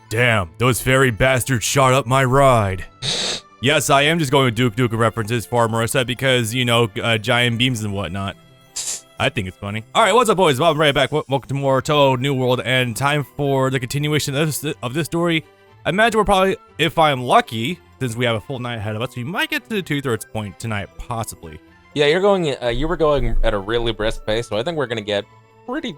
Damn, those fairy bastards shot up my ride. Yes, I am just going with Duke Nukem references for Marisa because, you know, giant beams and whatnot. I think it's funny. All right, what's up, boys? Well, I'm right back. Welcome to more Touhou New World, and time for the continuation of this story. I imagine we're probably, if I'm lucky, since we have a full night ahead of us, we might get to the 2/3 point tonight, possibly. Yeah, you were going at a really brisk pace, so I think we're gonna get probably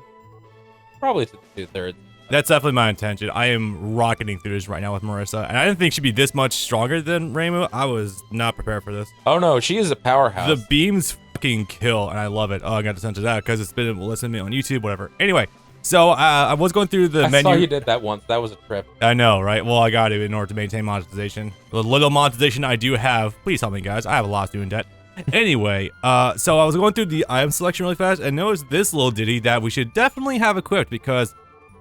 to the 2/3. That's definitely my intention. I am rocketing through this right now with Marisa, and I didn't think she'd be this much stronger than Reimu. I was not prepared for this. Oh no, she is a powerhouse. The beams fucking kill, and I love it. Oh, I got to censor that because it's been listening to me on YouTube, whatever. Anyway, so I was going through the menu. I saw you did that once. That was a trip. I know, right? Well, I got to in order to maintain monetization. The little monetization I do have, please help me, guys. I have a lot of student debt. Anyway, so I was going through the item selection really fast and noticed this little ditty that we should definitely have equipped because,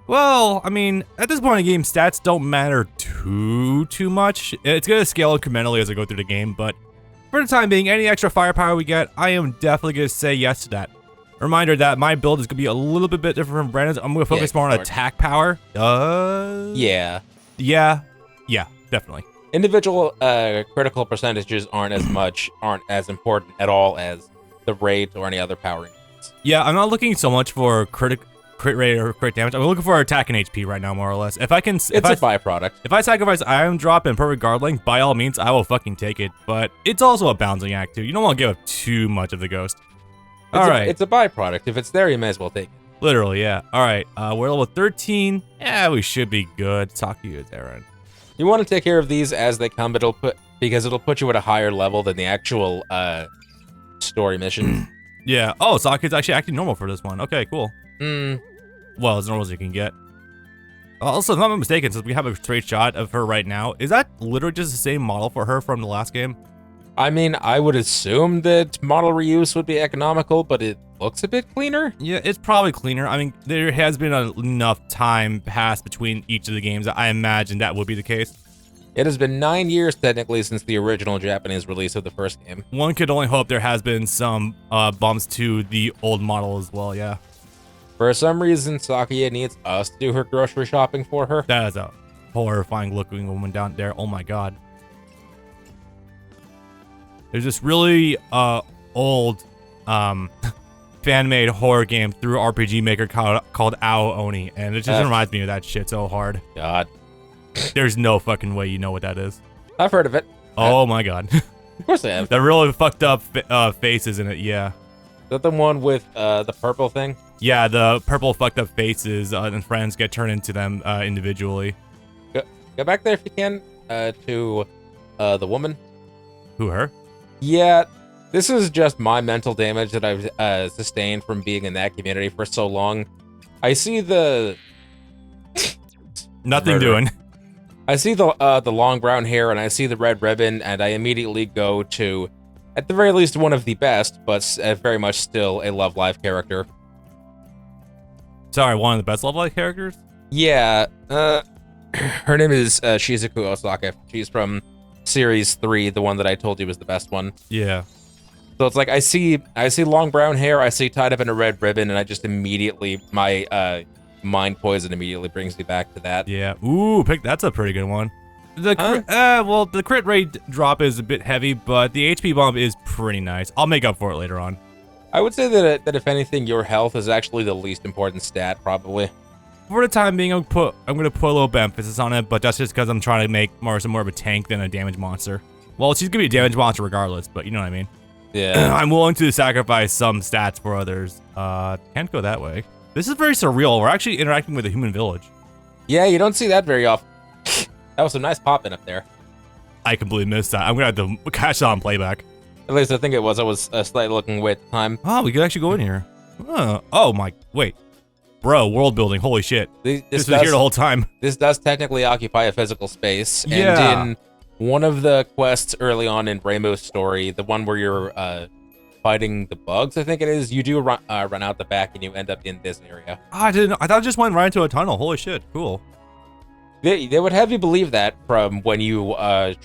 well, I mean, at this point in the game, stats don't matter too much. It's going to scale incrementally as I go through the game, but for the time being, any extra firepower we get, I am definitely going to say yes to that. Reminder that my build is going to be a little bit different from Brandon's. I'm going to focus more on attack power. Yeah, definitely. Individual critical percentages aren't as important at all as the rate or any other power increase. Yeah, I'm not looking so much for crit rate or crit damage. I'm looking for attack and HP right now, more or less. If I can, it's a byproduct. If I sacrifice iron drop and perfect guard length, by all means, I will fucking take it. But it's also a balancing act too. You don't want to give up too much of the ghost. It's a byproduct. If it's there, you may as well take it. Literally, yeah. All right, we're level 13. Yeah, we should be good. Taki is Aaron. You want to take care of these as they come, because it'll put you at a higher level than the actual story mission. Yeah. Oh, Saki's actually acting normal for this one. Okay, cool. Hmm. Well, as normal as you can get. Also, if I'm not mistaken, since we have a straight shot of her right now, is that literally just the same model for her from the last game? I mean, I would assume that model reuse would be economical, but it looks a bit cleaner. Yeah, it's probably cleaner. I mean, there has been enough time passed between each of the games that I imagine that would be the case. It has been 9 years, technically, since the original Japanese release of the first game. One could only hope there has been some bumps to the old model as well, yeah. For some reason, Sakia needs us to do her grocery shopping for her. That is a horrifying looking woman down there. Oh my god. There's this really old fan-made horror game through RPG Maker called Ao Oni, and it just reminds me of that shit so hard. God. There's no fucking way you know what that is. I've heard of it. Oh my god. Of course I have. That really fucked up faces in it, yeah. Is that the one with the purple thing? Yeah, the purple fucked up faces and friends get turned into them individually. Go back there if you can to the woman. Who, her? Yeah, this is just my mental damage that I've sustained from being in that community for so long. I see the... Nothing doing. I see the long brown hair and I see the red ribbon and I immediately go to, at the very least, one of the best, but very much still a Love Live character. Sorry, one of the best Love Live characters? Yeah, her name is Shizuku Osaka. She's from Series 3, the one that I told you was the best one. Yeah. So it's like I see long brown hair, I see tied up in a red ribbon, and I just immediately, my mind poison immediately brings me back to that. Yeah. Ooh, that's a pretty good one. Well, the crit rate drop is a bit heavy, but the HP bump is pretty nice. I'll make up for it later on. I would say that if anything, your health is actually the least important stat, probably. For the time being, I'm gonna put a little bit of emphasis on it, but that's just because I'm trying to make Marisa more of a tank than a damage monster. Well, she's gonna be a damage monster regardless, but you know what I mean. Yeah. I'm willing to sacrifice some stats for others. Can't go that way. This is very surreal. We're actually interacting with a human village. Yeah, you don't see that very often. That was some nice popping up there. I completely missed that. I'm gonna have to catch that on playback. At least I think it was. I was slightly looking away at the time. Oh, we could actually go in here. Oh my, wait. Bro, world building, holy shit. This was here the whole time. This does technically occupy a physical space. Yeah. And in one of the quests early on in Reimu's story, the one where you're fighting the bugs, I think it is, you do run out the back and you end up in this area. I didn't. I thought it just went right into a tunnel. Holy shit, cool. They would have you believe that from when you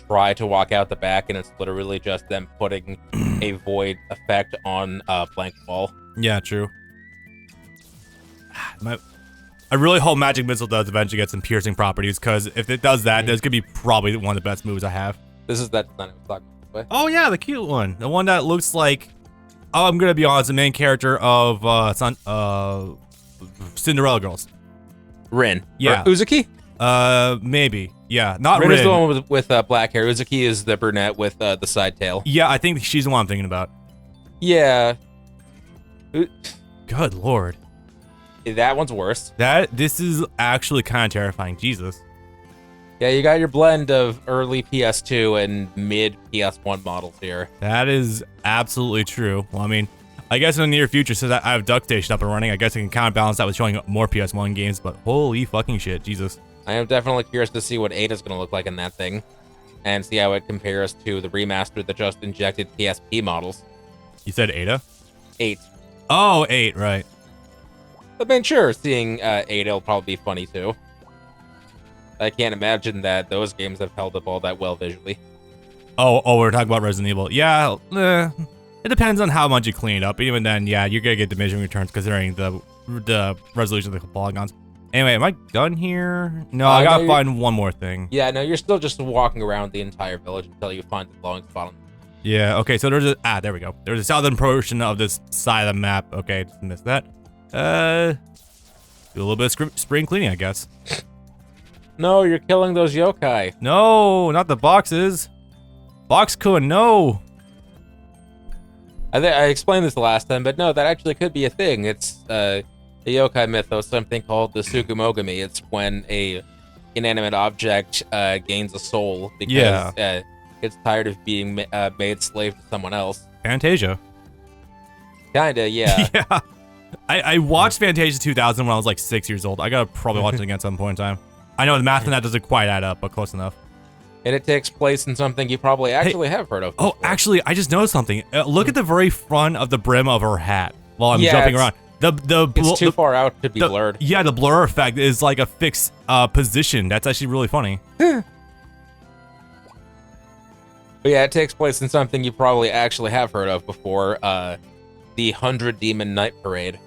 try to walk out the back, and it's literally just them putting a void effect on a blank wall. Yeah, true. I really hope Magic Missile does eventually get some piercing properties, because if it does that, this could be probably one of the best moves I have. This is that design I was talking about. Oh yeah, the cute one. The one that looks like, oh, I'm gonna be honest, the main character of Cinderella Girls. Rin. Yeah. Or Uzuki? Maybe. Yeah, not Rin Rin. is the one with black hair. Uzuki is the brunette with the side tail. Yeah, I think she's the one I'm thinking about. Yeah. Good lord. That one's worse. This is actually kind of terrifying. Jesus. Yeah, you got your blend of early PS2 and mid PS1 models here. That is absolutely true. Well, I mean, I guess in the near future, since I have Duck Station up and running, I guess I can kind of balance that with showing more PS1 games, but holy fucking shit, Jesus. I am definitely curious to see what Ada's going to look like in that thing, and see how it compares to the remaster that just injected PSP models. You said Ada? 8. Oh, 8, right. I mean, sure, seeing Ada will probably be funny too. I can't imagine that those games have held up all that well visually. Oh, we're talking about Resident Evil. Yeah, it depends on how much you clean it up. Even then, yeah, you're gonna get diminishing returns considering the resolution of the polygons. Anyway, am I done here? No, I gotta find one more thing. Yeah, no, you're still just walking around the entire village until you find the glowing spot on. Yeah, okay, so there's there we go. There's a southern portion of this side of the map. Okay, just missed that. Do a little bit of spring cleaning, I guess. No, you're killing those yokai. No, not the boxes. Box-kun, no. I explained this the last time, but no, that actually could be a thing. It's the yokai mythos, something called the Sugimogami. It's when a inanimate object gains a soul because it's tired of being made slave to someone else. Fantasia. Kinda, yeah. Yeah. I watched Fantasia 2000 when I was like 6 years old. I gotta probably watch it again at some point in time. I know the math on that doesn't quite add up, but close enough. And it takes place in something you probably actually have heard of before. Oh, actually, I just noticed something. Look at the very front of the brim of her hat while I'm jumping around. It's too far out to be blurred. Yeah, the blur effect is like a fixed position. That's actually really funny. But yeah, it takes place in something you probably actually have heard of before. The 100 Demon Night Parade.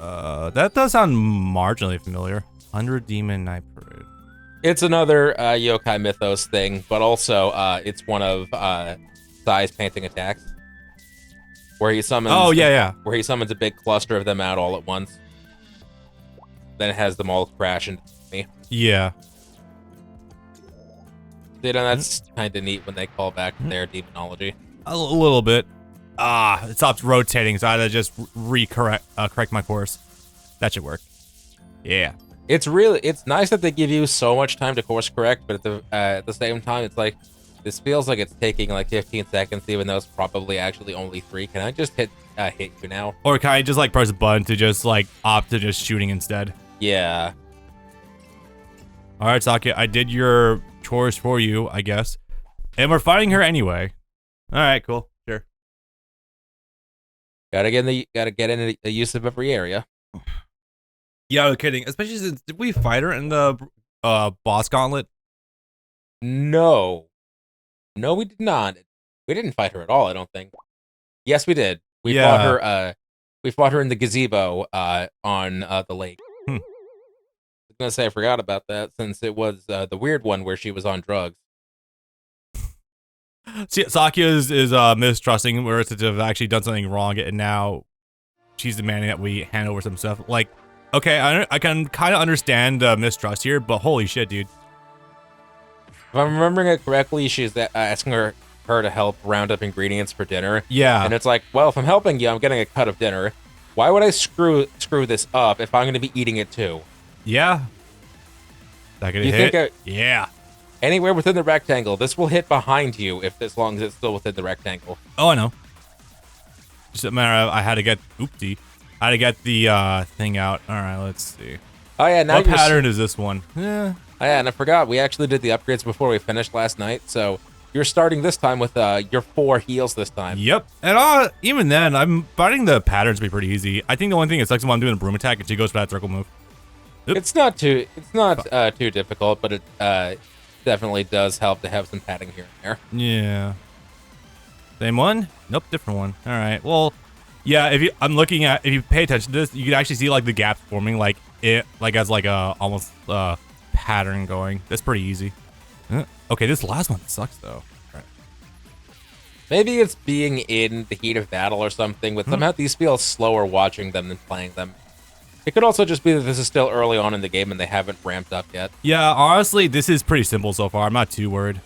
That does sound marginally familiar. 100 Demon Night Parade. It's another yokai mythos thing, but also it's one of Sai's painting attacks, where he summons. Oh yeah. Where he summons a big cluster of them out all at once. Then it has them all crash into me. Yeah. You know, that's kind of neat when they call back their demonology. A little bit. It stopped rotating, so I had to just correct my course. That should work. Yeah. It's nice that they give you so much time to course correct, but at the same time, it's like, this feels like it's taking like 15 seconds, even though it's probably actually only 3. Can I just hit you now? Or can I just like press a button to just like opt to just shooting instead? Yeah. All right, Saki, I did your chores for you, I guess. And we're fighting her anyway. All right, cool. Sure. Gotta get in the use of every area. Yeah, no kidding. Especially since, did we fight her in the boss gauntlet? No, we did not. We didn't fight her at all, I don't think. Yes, we did. We fought her. We fought her in the gazebo on the lake. I was gonna say I forgot about that since it was the weird one where she was on drugs. See, Sakia is mistrusting Marisa to have actually done something wrong, and now she's demanding that we hand over some stuff. Like, okay, I can kind of understand mistrust here, but holy shit, dude. If I'm remembering it correctly, she's asking her to help round up ingredients for dinner. Yeah. And it's like, well, if I'm helping you, I'm getting a cut of dinner. Why would I screw this up if I'm going to be eating it too? Yeah. That could hit? Yeah. Anywhere within the rectangle. This will hit behind you as long as it's still within the rectangle. Oh, I know. Just a matter of I had to get I had to get the thing out. All right, let's see. Oh yeah, now what pattern is this one? Yeah. Oh, yeah, and I forgot we actually did the upgrades before we finished last night, so you're starting this time with your 4 heals this time. Yep, and even then, I'm finding the patterns to be pretty easy. I think the only thing that sucks when I'm doing a broom attack and she goes for that circle move. Oop. It's not too difficult, but it definitely does help to have some padding here and there. Yeah. Same one? Nope, different one. All right. Well, yeah. If you pay attention to this, you can actually see like the gaps forming. Like it like as like a almost pattern going. That's pretty easy. Okay, this last one sucks though. Right. Maybe it's being in the heat of battle or something, but somehow these feel slower watching them than playing them. It could also just be that this is still early on in the game and they haven't ramped up yet. Yeah, honestly, this is pretty simple so far. I'm not too worried.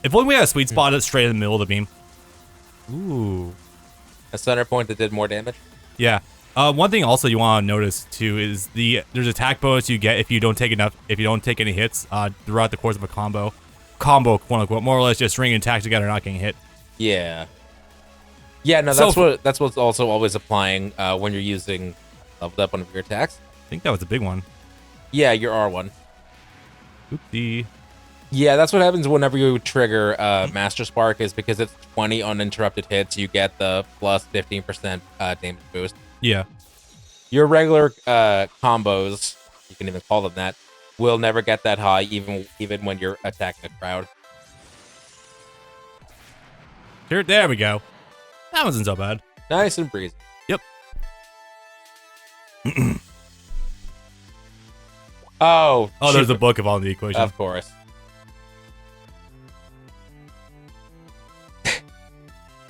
If only we had a sweet spot straight in the middle of the beam. Ooh. A center point that did more damage? Yeah. One thing also you want to notice too is there's attack bonus you get if you don't take any hits throughout the course of a combo, quote unquote, more or less just stringing attacks together, not getting hit. Yeah. Yeah, no, that's what's also always applying when you're using leveled up one of your attacks. I think that was a big one. Yeah, your R1. Oopsie. Yeah, that's what happens whenever you trigger Master Spark, is because it's 20 uninterrupted hits, you get the plus 15% damage boost. Yeah. Your regular combos, you can even call them that, will never get that high, even when you're attacking a crowd. Here, there we go. That wasn't so bad. Nice and breezy. Yep. Oh, there's a book of all the equations. Of course.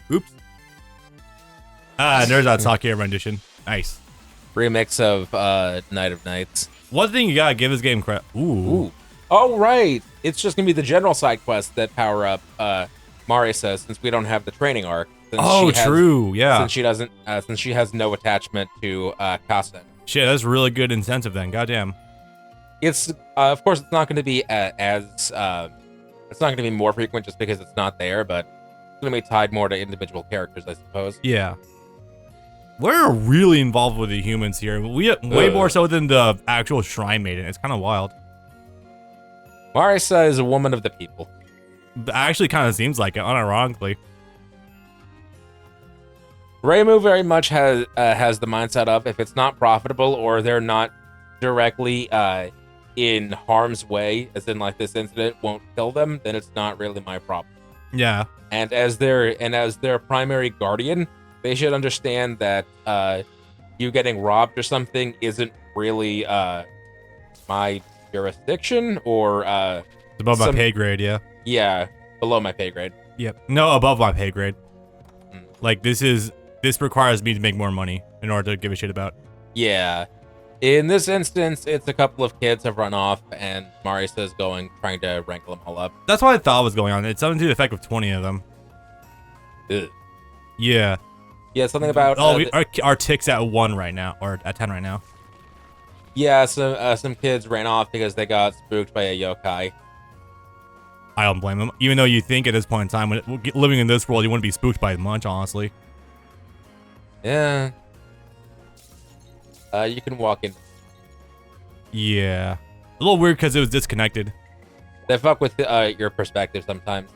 Oops. There's that Sakura rendition. Nice. Remix of Night of Nights. One thing you gotta give this game credit. Ooh. Oh, right. It's just gonna be the general side quests that power up Marisa, since we don't have the training arc. True. Yeah. Since she has no attachment to Kasa. Shit, that's really good incentive then. Goddamn. It's of course it's not going to be it's not going to be more frequent just because it's not there, but it's going to be tied more to individual characters, I suppose. Yeah. We're really involved with the humans here. We way more so than the actual Shrine Maiden. It's kind of wild. Marisa is a woman of the people. Actually, kind of seems like it, unironically. Reimu very much has the mindset of, if it's not profitable or they're not directly in harm's way, as in like this incident won't kill them, then it's not really my problem. Yeah. And as their primary guardian, they should understand that you getting robbed or something isn't really my jurisdiction or it's above my pay grade. Yeah. Yeah, below my pay grade. Yep. No, above my pay grade. Like this requires me to make more money in order to give a shit about. Yeah. In this instance, it's a couple of kids have run off, and Marisa's trying to wrangle them all up. That's what I thought was going on. It's something to the effect of 20 of them. Ugh. Yeah. Yeah, something about... our tick's at 1 right now, or at 10 right now. Yeah, some kids ran off because they got spooked by a yokai. I don't blame them. Even though you think at this point in time, living in this world, you wouldn't be spooked by much, honestly. Yeah. You can walk in. Yeah. A little weird because it was disconnected. They fuck with your perspective sometimes.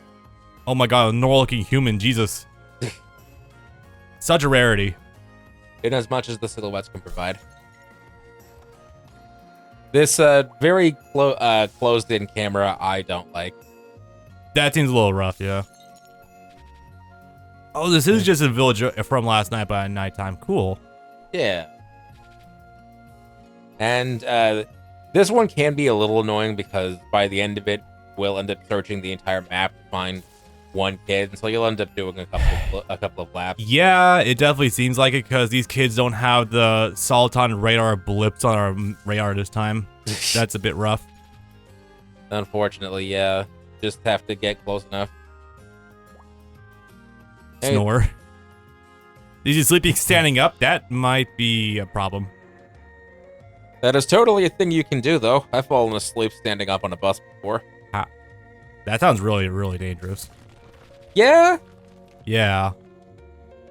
Oh my god, a normal-looking human, Jesus. Such a rarity. In as much as the silhouettes can provide. This very closed-in camera I don't like. That seems a little rough, yeah. Oh, this is just a village from last night by nighttime. Cool. Yeah. And this one can be a little annoying because by the end of it, we'll end up searching the entire map to find one kid, and so you'll end up doing a couple of laps. Yeah, it definitely seems like it because these kids don't have the Soliton radar blips on our radar this time. That's a bit rough. Unfortunately, yeah. Just have to get close enough. Snore. Hey. Is he sleeping standing up? That might be a problem. That is totally a thing you can do, though. I've fallen asleep standing up on a bus before. That sounds really, really dangerous. Yeah? Yeah.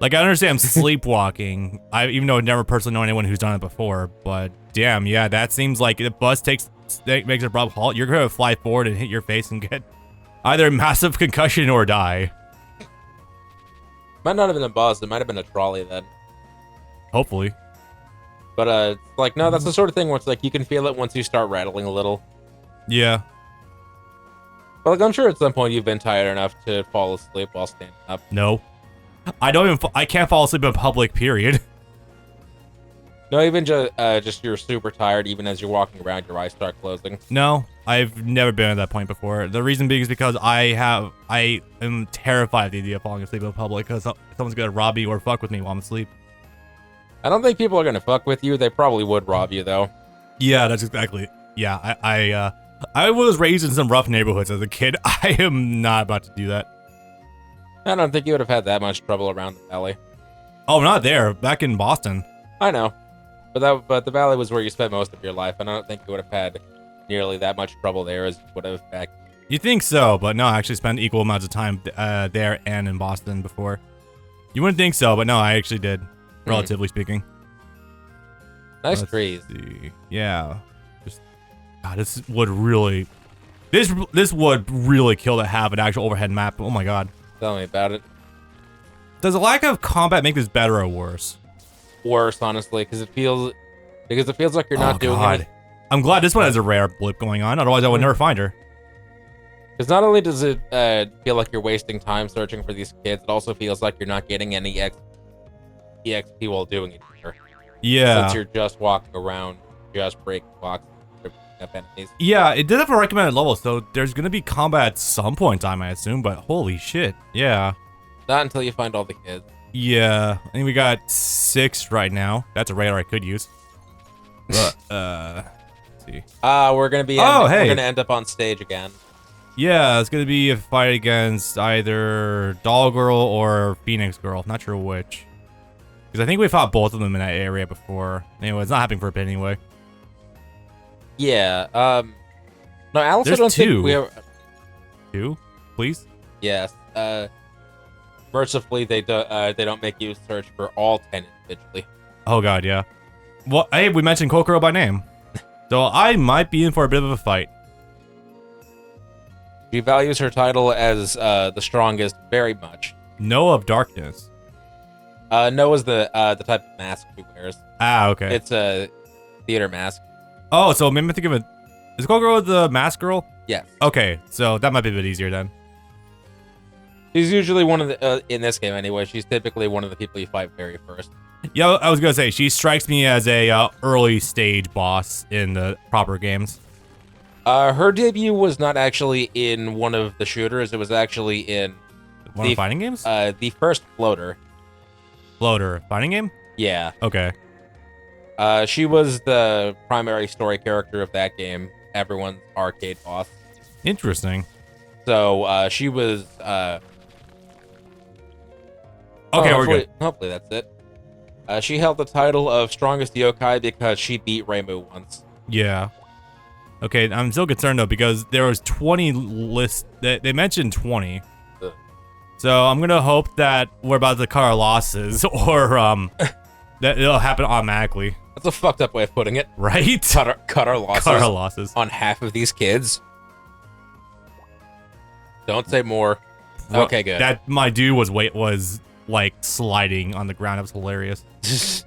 Like, I understand sleepwalking, even though I've never personally known anyone who's done it before, but damn, yeah, that seems like the bus makes a abrupt halt. You're going to fly forward and hit your face and get either a massive concussion or die. Might not have been a bus, it might have been a trolley then. Hopefully. But, it's like, no, that's the sort of thing where it's like, you can feel it once you start rattling a little. Yeah. But, like, I'm sure at some point you've been tired enough to fall asleep while standing up. No. I can't fall asleep in public, period. No, even just you're super tired. Even as you're walking around, your eyes start closing. No, I've never been at that point before. The reason being is because I am terrified of the idea of falling asleep in public because someone's gonna rob me or fuck with me while I'm asleep. I don't think people are gonna fuck with you. They probably would rob you though. Yeah, that's exactly. Yeah, I was raised in some rough neighborhoods as a kid. I am not about to do that. I don't think you would have had that much trouble around the valley. Oh, not there. Back in Boston. I know, but the valley was where you spent most of your life, and I don't think you would have had nearly that much trouble there as you would have back. You think so, but no, I actually spent equal amounts of time there and in Boston before. You wouldn't think so, but no, I actually did, relatively speaking. Nice Let's trees. see. Yeah. Just God, this would really kill to have an actual overhead map. Oh my god. Tell me about it. Does a lack of combat make this better or worse? Worse, honestly, because it feels like you're not doing it. I'm glad this one has a rare blip going on, otherwise I would never find her. Because not only does it feel like you're wasting time searching for these kids, it also feels like you're not getting any EXP while doing it either. Yeah. Since you're just walking around, just breaking boxes, picking up enemies. Yeah, it did have a recommended level, so there's gonna be combat at some point in time, I assume, but holy shit. Yeah. Not until you find all the kids. Yeah. I think we got 6 right now. That's a radar I could use. But, let's see. We're gonna end up on stage again. Yeah, it's gonna be a fight against either Doll Girl or Phoenix Girl. Not sure which. Because I think we fought both of them in that area before. Anyway, it's not happening for a bit anyway. Yeah. No, Alice, There's I don't 2. think we have... 2, please. Yes. Mercifully, they don't make you search for all 10 individually. Oh god, yeah. Well, hey, we mentioned Kokoro by name, so I might be in for a bit of a fight. She values her title as the strongest very much. Noah of Darkness. Noah's the type of mask she wears. Ah, okay. It's a theater mask. Oh, so maybe think of it. Is Kokoro the mask girl? Yes. Okay, so that might be a bit easier then. She's usually one of the in this game anyway. She's typically one of the people you fight very first. Yeah, I was gonna say she strikes me as a early stage boss in the proper games. Her debut was not actually in one of the shooters. It was actually in One of the fighting games. The first Floater. Floater fighting game. Yeah. Okay. She was the primary story character of that game. Everyone's arcade boss. Interesting. So she was. Okay, we're good. Hopefully that's it. She held the title of strongest yokai because she beat Reimu once. Yeah. Okay, I'm still concerned though because there was 20 lists. They mentioned 20. Ugh. So I'm gonna hope that we're about to cut our losses, or that it'll happen automatically. That's a fucked up way of putting it. Right? Cut our losses. Cut our losses on half of these kids. Don't say more. Okay, good. That my dude was like sliding on the ground. That was hilarious.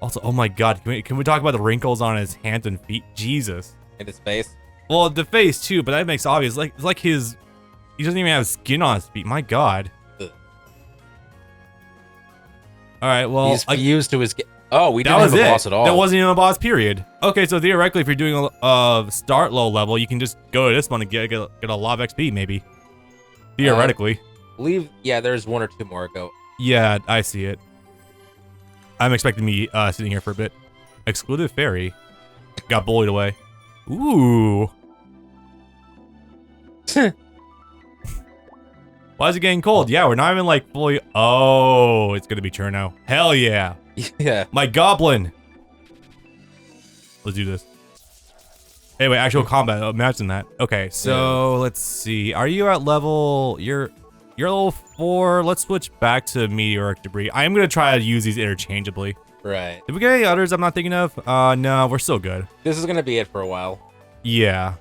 Also, oh my god, can we talk about the wrinkles on his hands and feet? Jesus. In his face. Well, the face too, but that makes obvious. It's like he doesn't even have skin on his feet. My god. Ugh. All right, well, he's fused to his. Oh, we didn't have a boss at all. That wasn't even a boss. Period. Okay, so theoretically, if you're doing a start low level, you can just go to this one and get a lot of XP, maybe. Theoretically. Yeah, there's 1 or 2 more ago. Yeah, I see it. I'm expecting me sitting here for a bit. Excluded fairy. Got bullied away. Ooh. Why is it getting cold? Yeah, we're not even like fully. Oh, it's gonna be Cherno. Hell yeah. Yeah. My goblin. Let's do this. Anyway, actual combat. Imagine that. Okay, so let's see. Are you at level? You're level 4. Let's switch back to meteoric debris. I am gonna try to use these interchangeably. Right. Did we get any others I'm not thinking of? No, we're still good. This is gonna be it for a while. Yeah,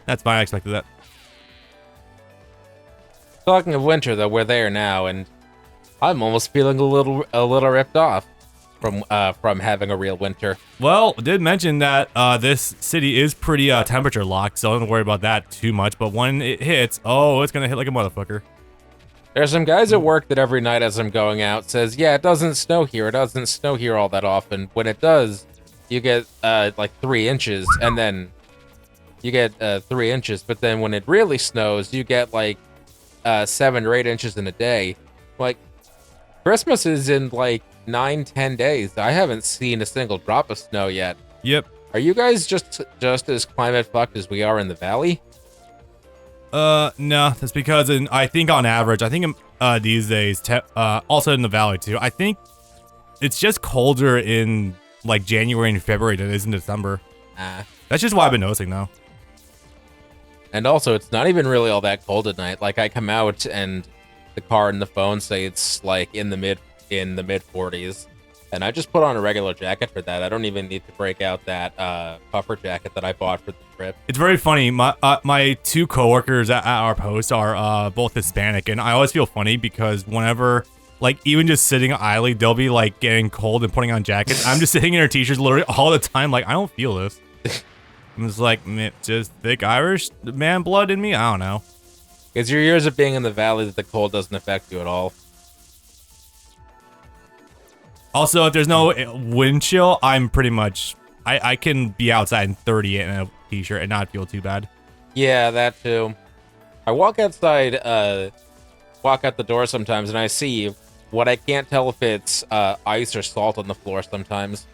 that's fine. I expected that. Talking of winter, though, we're there now, and I'm almost feeling a little ripped off from having a real winter. Well, I did mention that this city is pretty temperature locked, so I don't worry about that too much. But when it hits, oh, it's gonna hit like a motherfucker. There's some guys at work that every night as I'm going out says, yeah, it doesn't snow here. It doesn't snow here all that often. When it does, you get like 3 inches, and then you get 3 inches. But then when it really snows, you get like 7 or 8 inches in a day. Like Christmas is in like 9-10 days. I haven't seen a single drop of snow yet. Yep. Are you guys just as climate fucked as we are in the valley? No, that's because I think on average, I think these days, also in the valley too, I think it's just colder in like January and February than it is in December. That's just what I've been noticing though. And also, it's not even really all that cold at night. Like I come out and the car and the phone say it's like in the mid 40s, and I just put on a regular jacket for that. I don't even need to break out that puffer jacket that I bought for the trip. It's very funny. My 2 coworkers at our post are both Hispanic, and I always feel funny because whenever, like, even just sitting idly, they'll be like getting cold and putting on jackets. I'm just sitting in their t-shirts literally all the time, like I don't feel this. I'm just like, just thick Irish man blood in me. I don't know. It's your years of being in the valley that the cold doesn't affect you at all. Also, if there's no wind chill, I'm pretty much I can be outside in 38 in a t-shirt and not feel too bad. Yeah, that too. I walk outside, walk out the door sometimes, and I see what I can't tell if it's ice or salt on the floor sometimes.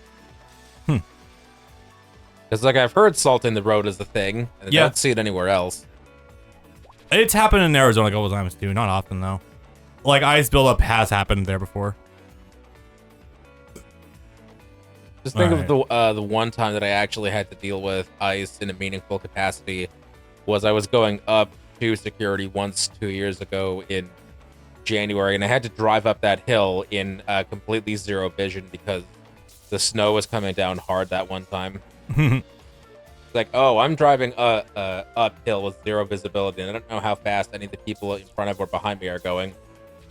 Because like I've heard salt in the road is the thing, and I don't see it anywhere else. It's happened in Arizona a couple times too, not often though. Like ice buildup has happened there before. Just think of the one time that I actually had to deal with ice in a meaningful capacity was I was going up to security once 2 years ago in January, and I had to drive up that hill in completely zero vision because the snow was coming down hard that one time. Like, oh, I'm driving uphill with zero visibility, and I don't know how fast any of the people in front of or behind me are going.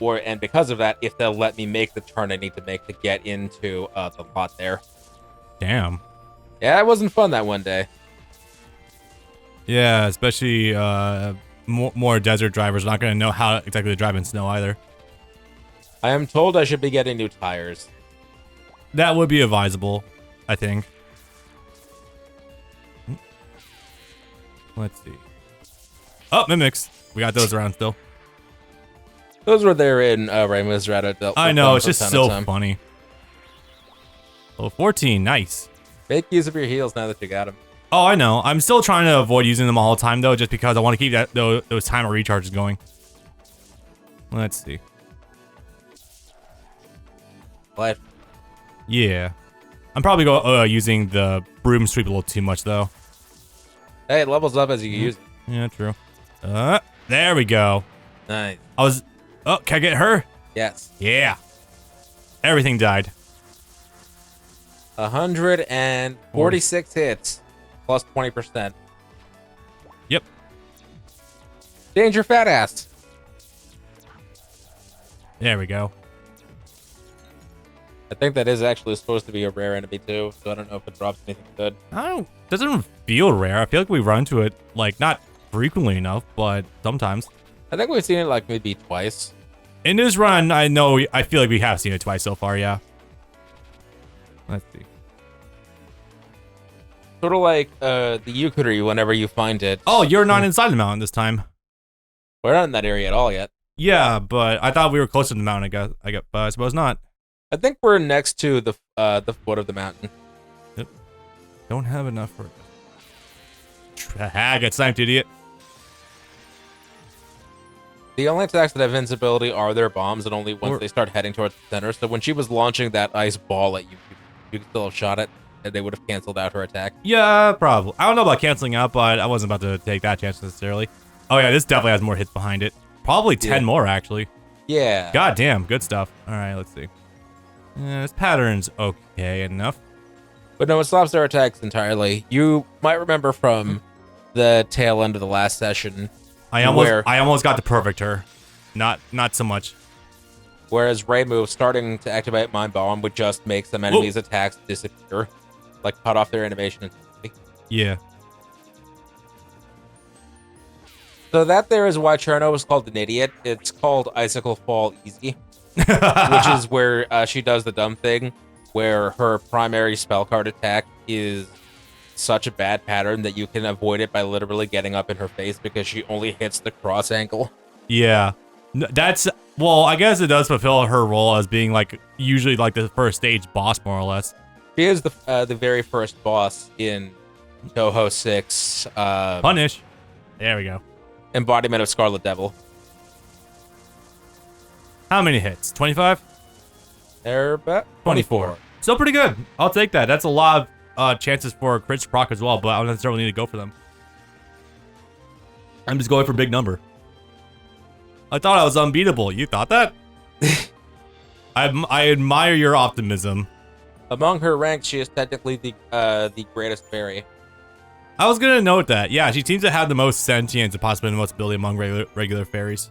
And because of that, if they'll let me make the turn I need to make to get into the lot there. Damn. Yeah, it wasn't fun that one day. Yeah, especially more desert drivers are not going to know how exactly to drive in snow either. I am told I should be getting new tires. That would be advisable, I think. Let's see. Oh, mimics. We got those around still. Those were there in Ramos Rado. I know, it's just so funny. Oh, 14, nice. Make use of your heels now that you got them. Oh, I know. I'm still trying to avoid using them all the time, though, just because I want to keep those timer recharges going. Let's see. What? Yeah. I'm probably using the broom sweep a little too much, though. Hey, it levels up as you use it. Yeah, true. There we go. Nice. Oh, can I get her? Yes. Yeah. Everything died. 146 hits, plus 20%. Yep. Danger, fat ass. There we go. I think that is actually supposed to be a rare enemy too, so I don't know if it drops anything good. Doesn't feel rare. I feel like we run into it, like, not frequently enough, but sometimes. I think we've seen it like maybe twice. In this run, I feel like we have seen it twice so far, yeah. Let's see. Sort of like the Yukari whenever you find it. Oh, you're not inside the mountain this time. We're not in that area at all yet. Yeah, but I thought we were close to the mountain, I guess, but I suppose not. I think we're next to the foot of the mountain. Yep. Don't have enough for it. Get sniped, idiot. The only attacks that have invincibility are their bombs, and only once they start heading towards the center. So when she was launching that ice ball at you, you could still have shot it, and they would have canceled out her attack. Yeah, probably. I don't know about canceling out, but I wasn't about to take that chance necessarily. Oh yeah, this definitely has more hits behind it. Probably 10 more, actually. Yeah. God damn, good stuff. All right, let's see. This pattern's okay enough. But no, it stops their attacks entirely. You might remember from the tail end of the last session. I almost got the perfect her. Not so much. Whereas Ray move starting to activate Mind Bomb would just make some enemies' attacks disappear. Like cut off their animation entirely. Yeah. So that there is why Cherno was called an idiot. It's called Icicle Fall Easy. Which is where she does the dumb thing where her primary spell card attack is such a bad pattern that you can avoid it by literally getting up in her face because she only hits the cross angle. Yeah. That's, well, I guess it does fulfill her role as being like usually like the first stage boss, more or less. She is the very first boss in Touhou 6. Punish. There we go. Embodiment of Scarlet Devil. How many hits? 25? They're about 24. Still pretty good. I'll take that. That's a lot of chances for crits proc as well, but I don't necessarily need to go for them. I'm just going for big number. I thought I was unbeatable. You thought that? I admire your optimism. Among her ranks, she is technically the greatest fairy. I was gonna note that. Yeah, she seems to have the most sentience and possibly the most ability among regular fairies.